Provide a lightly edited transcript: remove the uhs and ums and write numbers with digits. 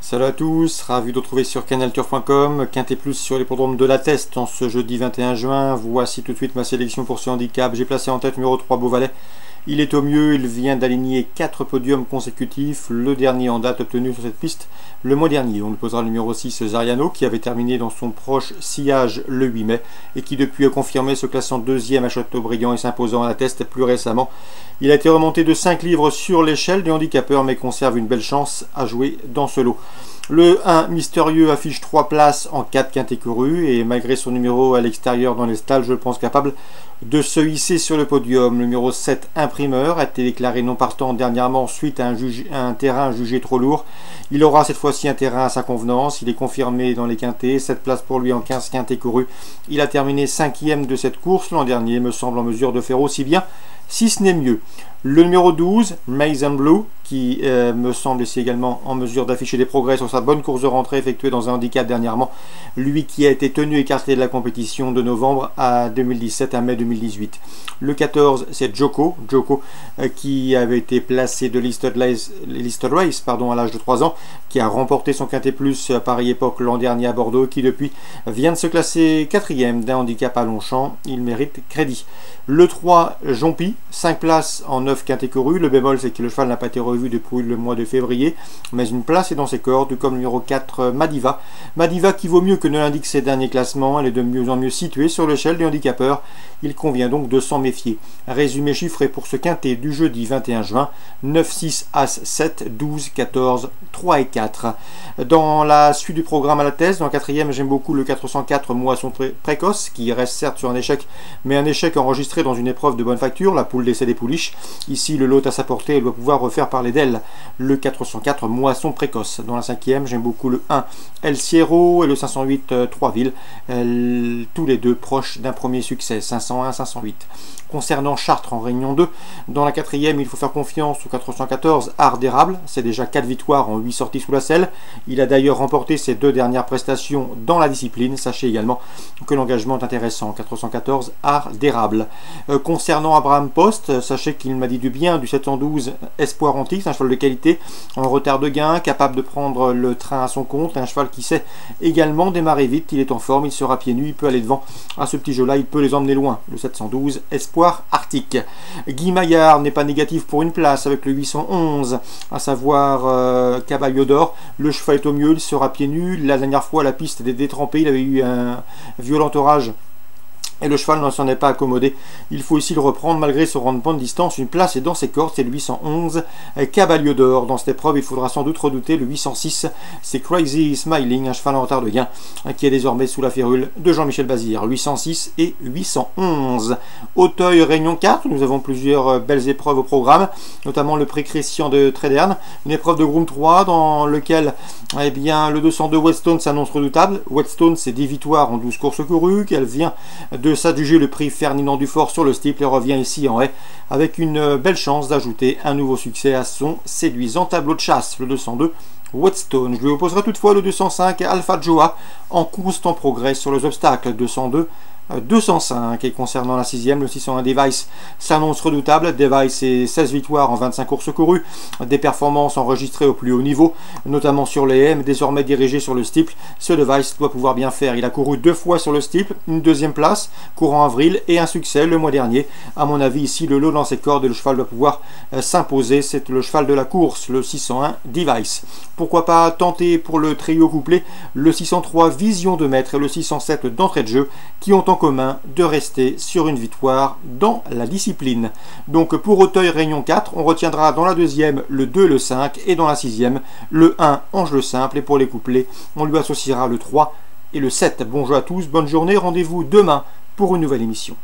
Salut à tous, ravi de retrouver sur canalturf.com, Quintet Plus sur l'hippodrome de la Teste en ce jeudi 21 juin. Voici tout de suite ma sélection pour ce handicap. J'ai placé en tête numéro 3 Beauvalet. Il est au mieux, il vient d'aligner 4 podiums consécutifs, le dernier en date obtenu sur cette piste le mois dernier. On lui posera le numéro 6 Zariano qui avait terminé dans son proche sillage le 8 mai et qui depuis a confirmé se classant deuxième à Châteaubriand et s'imposant à la Teste plus récemment. Il a été remonté de 5 livres sur l'échelle du handicapeur mais conserve une belle chance à jouer dans ce lot. Le 1 mystérieux affiche 3 places en 4 quintés courus et malgré son numéro à l'extérieur dans les stalles, je le pense capable de se hisser sur le podium. Le numéro 7 imprimeur a été déclaré non partant dernièrement suite à un terrain jugé trop lourd. Il aura cette fois-ci un terrain à sa convenance. Il est confirmé dans les quintés, 7 places pour lui en 15 quintés courus. Il a terminé 5e de cette course l'an dernier, me semble en mesure de faire aussi bien, si ce n'est mieux. Le numéro 12, Maison Blue, qui me semble ici également en mesure d'afficher des progrès sur sa bonne course de rentrée effectuée dans un handicap dernièrement. Lui qui a été tenu écarté de la compétition de novembre à 2017 à mai 2018. Le 14, c'est Joko, qui avait été placé de Listed Race à l'âge de 3 ans, qui a remporté son Quintet Plus à pareille époque l'an dernier à Bordeaux, qui depuis vient de se classer 4e d'un handicap à Longchamp. Il mérite crédit. Le 3, Jompi, 5 places en 9 quintés courus. Le bémol, c'est que le cheval n'a pas été revu depuis le mois de février, mais une place est dans ses cordes, comme numéro 4, Madiva. Madiva qui vaut mieux que ne l'indiquent ses derniers classements. Elle est de mieux en mieux située sur l'échelle du handicapeur. Il convient donc de s'en méfier. Résumé chiffré pour ce quintet du jeudi 21 juin, 9, 6, As, 7, 12, 14, 3 et 4. Dans la suite du programme à la Teste, dans le 4e, j'aime beaucoup le 404 Moisson Précoce, qui reste certes sur un échec, mais un échec enregistré dans une épreuve de bonne facture, la poule d'essai des pouliches. Ici, le lot à sa portée, elle doit pouvoir refaire parler d'elle. Le 404 Moisson Précoce. Dans la 5e, j'aime beaucoup le 1 El Sierro et le 508 Troisville, tous les deux proches d'un premier succès, 501, 508. Concernant Chartres en Réunion 2, dans la 4e, il faut faire confiance au 414 Art d'Érable. C'est déjà 4 victoires en 8 sorties sous la selle. Il a d'ailleurs remporté ses 2 dernières prestations dans la discipline. Sachez également que l'engagement est intéressant. 414 Art d'Érable. Concernant Abraham Post, sachez qu'il m'a dit du bien du 712 Espoir Antique. C'est un cheval de qualité, en retard de gain, capable de prendre le train à son compte. Un cheval qui sait également démarrer vite. Il est en forme, il sera pieds nus, il peut aller devant. À ce petit jeu-là, il peut les emmener loin. Le 712 Espoir Arctique. Guy Maillard n'est pas négatif pour une place avec le 811, à savoir Caballo d'Or. Le cheval est au mieux, il sera pieds nus. La dernière fois, la piste était détrempée, il avait eu un violent orage et le cheval ne s'en est pas accommodé. Il faut ici le reprendre malgré son rendement de distance. Une place est dans ses cordes, c'est le 811 Caballo d'Or. Dans cette épreuve, il faudra sans doute redouter le 806, c'est Crazy Smiling, un cheval en retard de gain qui est désormais sous la férule de Jean-Michel Bazir. 806 et 811. Auteuil Réunion 4, nous avons plusieurs belles épreuves au programme, notamment le prix Christian de Tréderne, une épreuve de Groom 3 dans lequel le 202 Whetstone s'annonce redoutable. Whetstone, c'est 10 victoires en 12 courses courues, qu'elle vient de s'adjuger le prix Ferdinand Dufort sur le steeple et revient ici en haie avec une belle chance d'ajouter un nouveau succès à son séduisant tableau de chasse, le 202 Whetstone. Je lui opposerai toutefois le 205 Alpha Joa en constant progrès sur les obstacles, 202 205. Et concernant la 6e, le 601 Device s'annonce redoutable. Device est 16 victoires en 25 courses courues, des performances enregistrées au plus haut niveau, notamment sur les haies, désormais dirigé sur le steeple. Ce Device doit pouvoir bien faire. Il a couru 2 fois sur le steeple, une 2e place courant avril et un succès le mois dernier. À mon avis, ici le lot dans ses cordes et le cheval doit pouvoir s'imposer. C'est le cheval de la course, le 601 Device. Pourquoi pas tenter pour le trio couplé le 603 Vision de Maître et le 607 d'entrée de jeu, qui ont en commun de rester sur une victoire dans la discipline. Donc pour Auteuil Réunion 4, on retiendra dans la 2e le 2 et le 5 et dans la 6e le 1 Ange le Simple, et pour les couplets on lui associera le 3 et le 7. Bonjour à tous, bonne journée, rendez-vous demain pour une nouvelle émission.